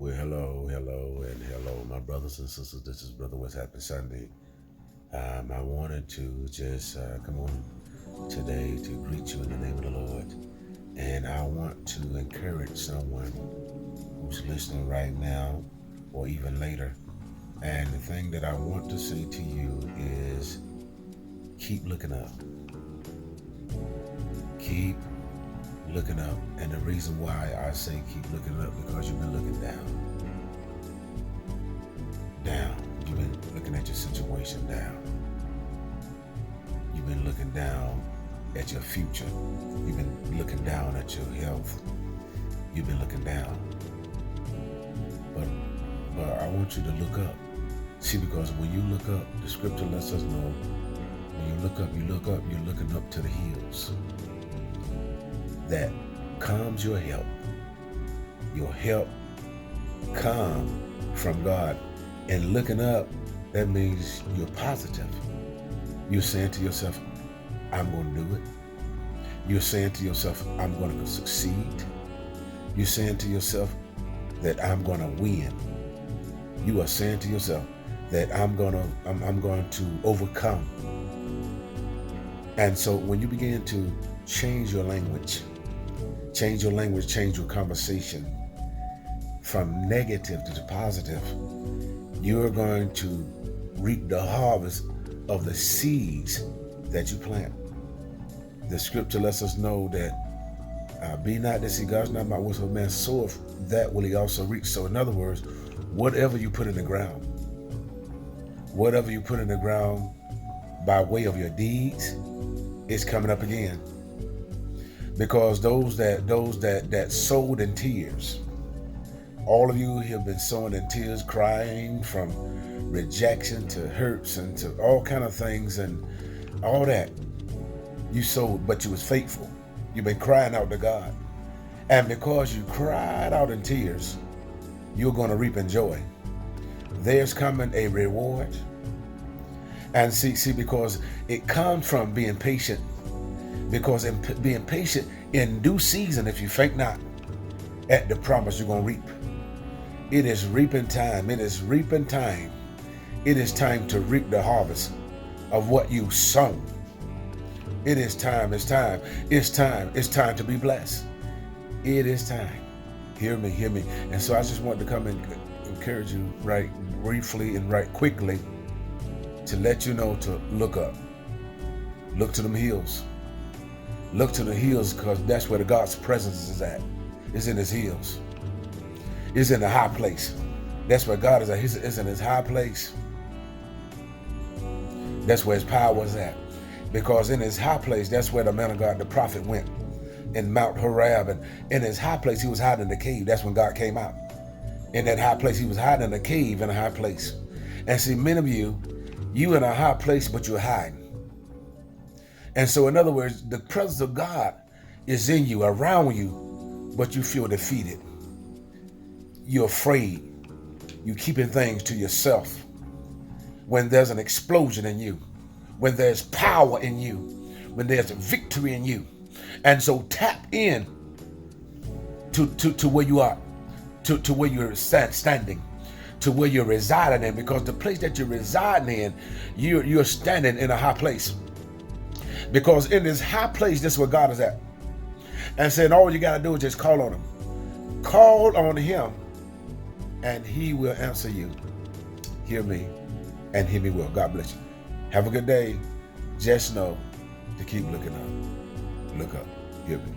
Well, hello, my brothers and sisters. This is Brother West. Happy Sunday. I wanted to just come on today to greet you in the name of the Lord. And I want to encourage someone who's listening right now or even later. And the thing that I want to say to you is keep looking up. Keep looking up. And the reason why I say keep looking up, because you've been looking down. You've been looking at your situation down. You've been looking down at your future. You've been looking down at your health. You've been looking down. But I want you to look up. See, because when you look up, the scripture lets us know, when you look up, you're looking up to the hills. That comes your help. Your help come from God. And looking up, that means you're positive. You're saying to yourself, I'm going to do it. You're saying to yourself, I'm going to succeed. You're saying to yourself that I'm going to win. You are saying to yourself that I'm going to overcome. And so when you begin to change your language, change your conversation from negative to positive, you're going to reap the harvest of the seeds that you plant. The scripture lets us know that be not deceived, God's not about whatsoever man soweth, that will he also reap. So in other words, whatever you put in the ground by way of your deeds, is coming up again. Because those that sowed in tears, all of you have been sowing in tears, crying from rejection to hurts and to all kind of things and all that. You sowed, but you was faithful. You've been crying out to God. And because you cried out in tears, you're going to reap in joy. There's coming a reward. And see, because it comes from being patient. Because in being patient in due season, if you faint not at the promise, you're going to reap. It is reaping time. It is reaping time. It is time to reap the harvest of what you sown. It is time. It's time. It's time. It's time to be blessed. It is time. Hear me. And so I just want to come and encourage you right briefly and right quickly to let you know to look up. Look to them hills. Look to the hills, because that's where the God's presence is at. It's in his hills. It's in the high place. That's where God is at. It's in his high place. That's where his power is at. Because in his high place, that's where the man of God, the prophet, went in Mount Horeb. And in his high place, he was hiding in the cave. That's when God came out. In that high place, he was hiding in a cave in a high place. And see, many of you in a high place, but you're hiding. And so, in other words, the presence of God is in you, around you, but you feel defeated. You're afraid. You're keeping things to yourself. When there's an explosion in you, when there's power in you, when there's a victory in you. And so tap in to where you are, to where you're standing, to where you're residing in, because the place that you're residing in, you're standing in a high place. Because in this high place, this is where God is at. And saying all you got to do is just call on him. Call on him and he will answer you. Hear me and hear me well. God bless you. Have a good day. Just know to keep looking up. Look up. Hear me.